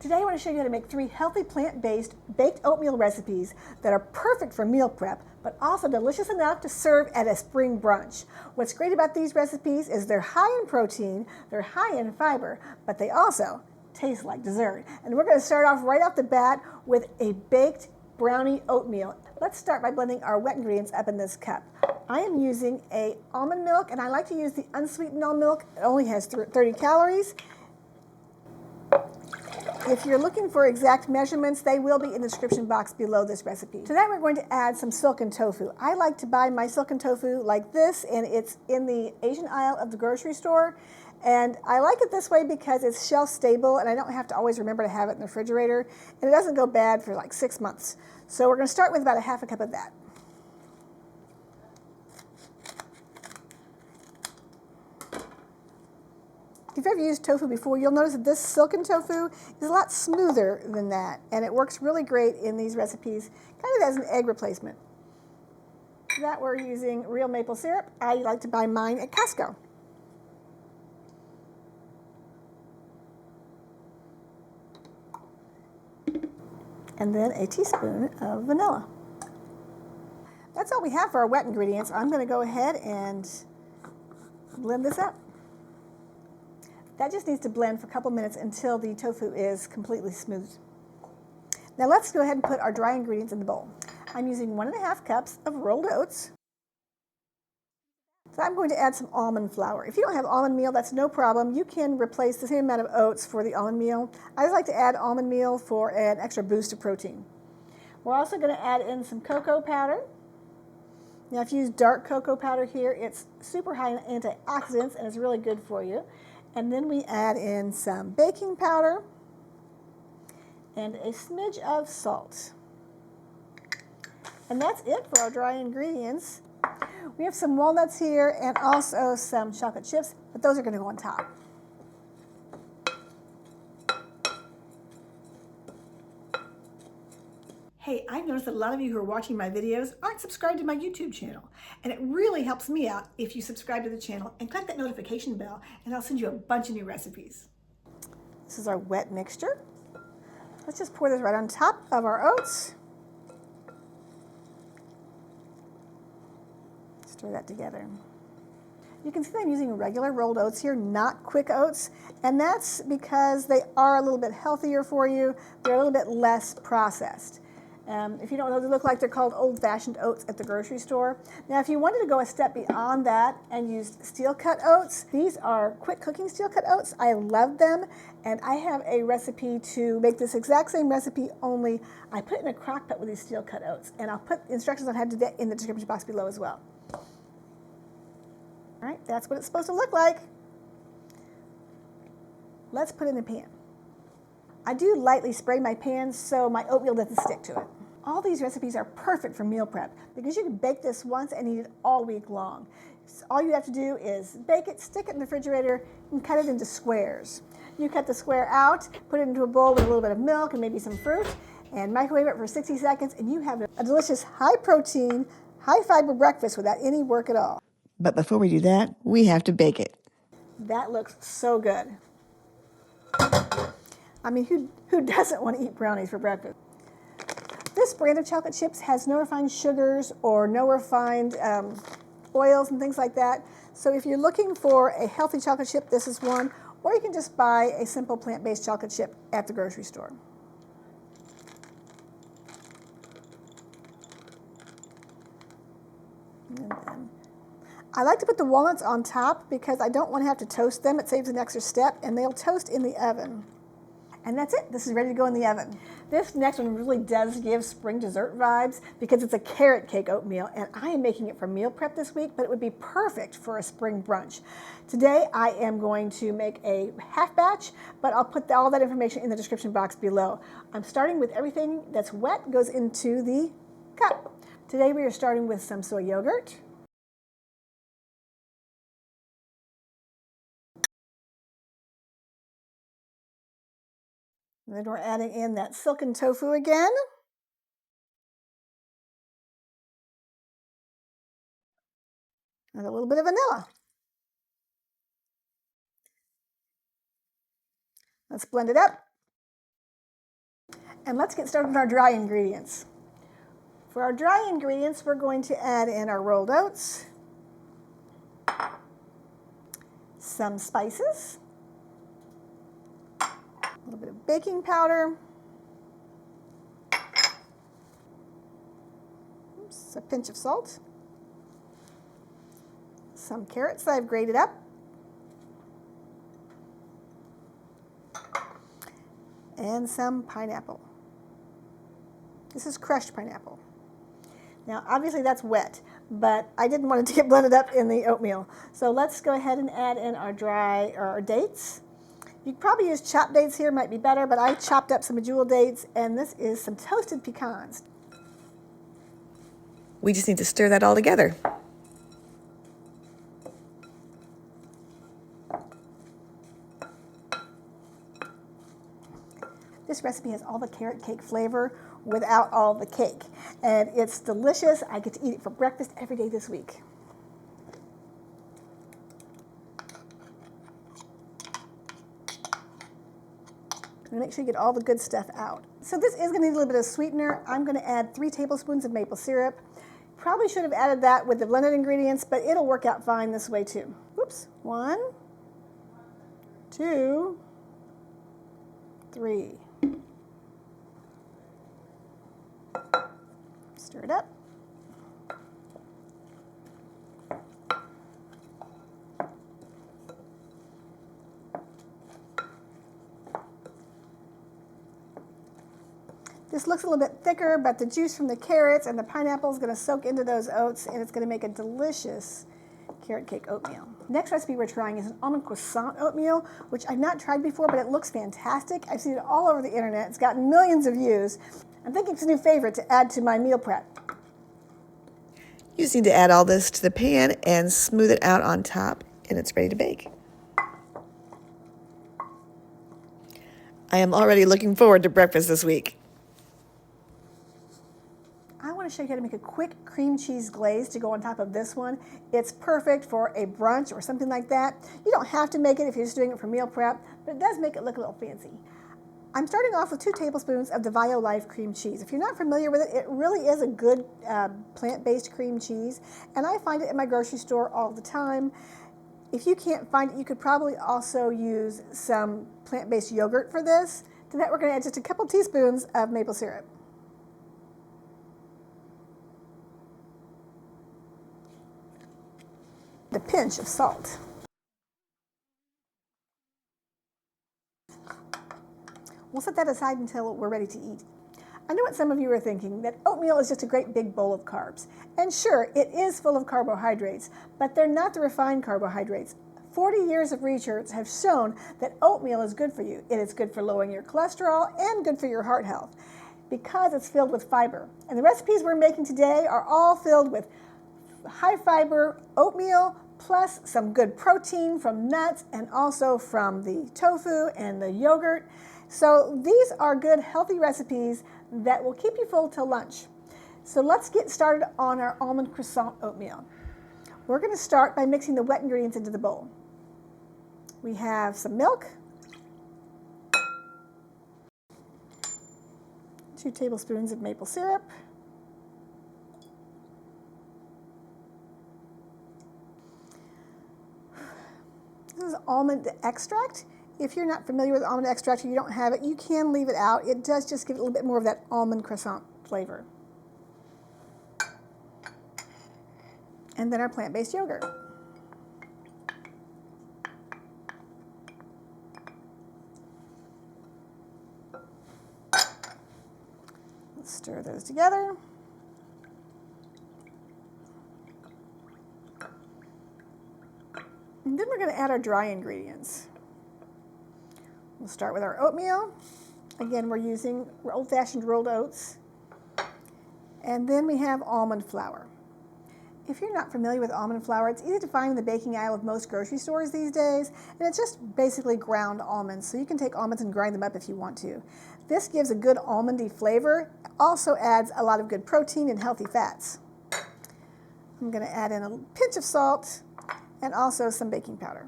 Today I want to show you how to make 3 healthy plant-based baked oatmeal recipes that are perfect for meal prep, but also delicious enough to serve at a spring brunch. What's great about these recipes is they're high in protein, they're high in fiber, but they also taste like dessert. And we're going to start off right off the bat with a baked brownie oatmeal. Let's start by blending our wet ingredients up in this cup. I am using almond milk, and I like to use the unsweetened almond milk. It only has 30 calories. If you're looking for exact measurements, they will be in the description box below this recipe. Tonight we're going to add some silken tofu. I like to buy my silken tofu like this, and it's in the Asian aisle of the grocery store. And I like it this way because it's shelf stable, and I don't have to always remember to have it in the refrigerator, and it doesn't go bad for like 6 months. So we're going to start with about a half a cup of that. If you've ever used tofu before, you'll notice that this silken tofu is a lot smoother than that, and it works really great in these recipes, kind of as an egg replacement. For that, we're using real maple syrup. I like to buy mine at Costco. And then a teaspoon of vanilla. That's all we have for our wet ingredients. I'm going to go ahead and blend this up. That just needs to blend for a couple minutes until the tofu is completely smooth. Now let's go ahead and put our dry ingredients in the bowl. I'm using 1½ cups of rolled oats. So I'm going to add some almond flour. If you don't have almond meal, that's no problem. You can replace the same amount of oats for the almond meal. I just like to add almond meal for an extra boost of protein. We're also going to add in some cocoa powder. Now if you use dark cocoa powder here, it's super high in antioxidants and it's really good for you. And then we add in some baking powder and a smidge of salt. And that's it for our dry ingredients. We have some walnuts here and also some chocolate chips, but those are going to go on top. Hey, I've noticed that a lot of you who are watching my videos aren't subscribed to my YouTube channel, and it really helps me out if you subscribe to the channel and click that notification bell, and I'll send you a bunch of new recipes. This is our wet mixture. Let's just pour this right on top of our oats. Stir that together. You can see that I'm using regular rolled oats here, not quick oats, and that's because they are a little bit healthier for you. They're a little bit less processed. If you don't know what they look like, they're called old-fashioned oats at the grocery store. Now, if you wanted to go a step beyond that and use steel-cut oats, these are quick-cooking steel-cut oats. I love them, and I have a recipe to make this exact same recipe, only I put it in a crock pot with these steel-cut oats, and I'll put instructions on how to do that in the description box below as well. All right, that's what it's supposed to look like. Let's put it in a pan. I do lightly spray my pan so my oatmeal doesn't stick to it. All these recipes are perfect for meal prep because you can bake this once and eat it all week long. So all you have to do is bake it, stick it in the refrigerator, and cut it into squares. You cut the square out, put it into a bowl with a little bit of milk and maybe some fruit, and microwave it for 60 seconds, and you have a delicious high-protein, high-fiber breakfast without any work at all. But before we do that, we have to bake it. That looks so good. I mean, who doesn't want to eat brownies for breakfast? This brand of chocolate chips has no refined sugars or no refined oils and things like that. So if you're looking for a healthy chocolate chip, this is one. Or you can just buy a simple plant-based chocolate chip at the grocery store. And then I like to put the walnuts on top because I don't want to have to toast them. It saves an extra step, and they'll toast in the oven. And that's it. This is ready to go in the oven. This next one really does give spring dessert vibes because it's a carrot cake oatmeal, and I am making it for meal prep this week, but it would be perfect for a spring brunch. Today I am going to make a half batch, but I'll put all that information in the description box below. I'm starting with everything that's wet goes into the cup. Today we are starting with some soy yogurt. And then we're adding in that silken tofu again. And a little bit of vanilla. Let's blend it up. And let's get started with our dry ingredients. For our dry ingredients, we're going to add in our rolled oats, some spices, a little bit of baking powder, a pinch of salt, some carrots that I've grated up, and some pineapple. This is crushed pineapple. Now, obviously that's wet, but I didn't want it to get blended up in the oatmeal. So let's go ahead and add in our our dates. You could probably use chopped dates here, might be better, but I chopped up some medjool dates, and this is some toasted pecans. We just need to stir that all together. This recipe has all the carrot cake flavor without all the cake, and it's delicious. I get to eat it for breakfast every day this week. And make sure you get all the good stuff out. So this is going to need a little bit of sweetener. I'm going to add 3 tablespoons of maple syrup. Probably should have added that with the blended ingredients, but it'll work out fine this way too. Oops. 1, 2, 3. Stir it up. This looks a little bit thicker, but the juice from the carrots and the pineapple is going to soak into those oats, and it's going to make a delicious carrot cake oatmeal. Next recipe we're trying is an almond croissant oatmeal, which I've not tried before, but it looks fantastic. I've seen it all over the internet. It's gotten millions of views. I'm thinking it's a new favorite to add to my meal prep. You just need to add all this to the pan and smooth it out on top, and it's ready to bake. I am already looking forward to breakfast this week. I want to show you how to make a quick cream cheese glaze to go on top of this one. It's perfect for a brunch or something like that. You don't have to make it if you're just doing it for meal prep, but it does make it look a little fancy. I'm starting off with 2 tablespoons of the Bio Life cream cheese. If you're not familiar with it, it really is a good plant-based cream cheese, and I find it in my grocery store all the time. If you can't find it, you could probably also use some plant-based yogurt for this. To that, we're going to add just a couple teaspoons of maple syrup. A pinch of salt. We'll set that aside until we're ready to eat. I know what some of you are thinking, that oatmeal is just a great big bowl of carbs. And sure, it is full of carbohydrates, but they're not the refined carbohydrates. 40 years of research have shown that oatmeal is good for you. It is good for lowering your cholesterol and good for your heart health because it's filled with fiber. And the recipes we're making today are all filled with high fiber oatmeal, plus some good protein from nuts and also from the tofu and the yogurt. So these are good, healthy recipes that will keep you full till lunch. So let's get started on our almond croissant oatmeal. We're going to start by mixing the wet ingredients into the bowl. We have some milk, 2 tablespoons of maple syrup, this is almond extract. If you're not familiar with almond extract or you don't have it, you can leave it out. It does just give it a little bit more of that almond croissant flavor. And then our plant-based yogurt. Let's stir those together. And then we're going to add our dry ingredients. We'll start with our oatmeal. Again, we're using old-fashioned rolled oats. And then we have almond flour. If you're not familiar with almond flour, it's easy to find in the baking aisle of most grocery stores these days, and it's just basically ground almonds, so you can take almonds and grind them up if you want to. This gives a good almondy flavor, also adds a lot of good protein and healthy fats. I'm going to add in a pinch of salt and also some baking powder.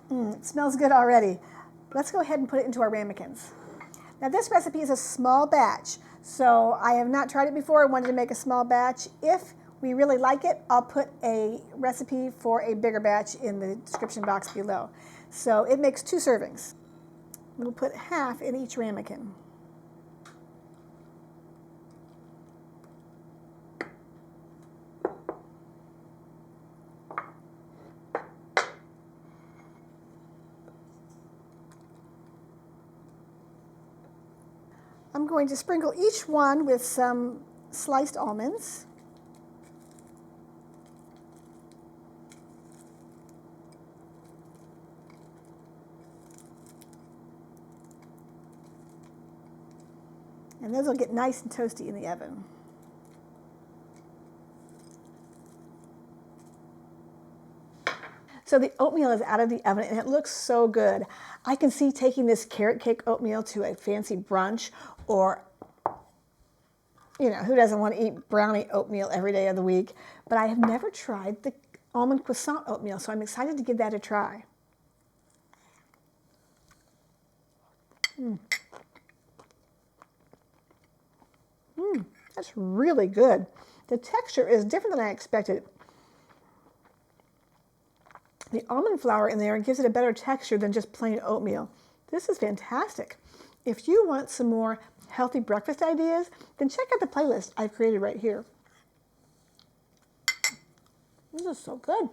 It smells good already. let's go ahead and put it into our ramekins. Now this recipe is a small batch, so I have not tried it before. I wanted to make a small batch. If we really like it, I'll put a recipe for a bigger batch in the description box below. So it makes 2 servings. We'll put half in each ramekin. I'm going to sprinkle each one with some sliced almonds. And those will get nice and toasty in the oven. So the oatmeal is out of the oven and it looks so good. I can see taking this carrot cake oatmeal to a fancy brunch, or, you know, who doesn't want to eat brownie oatmeal every day of the week? But I have never tried the almond croissant oatmeal, so I'm excited to give that a try. That's really good. The texture is different than I expected. The almond flour in there gives it a better texture than just plain oatmeal. This is fantastic. If you want some more healthy breakfast ideas, then check out the playlist I've created right here. This is so good.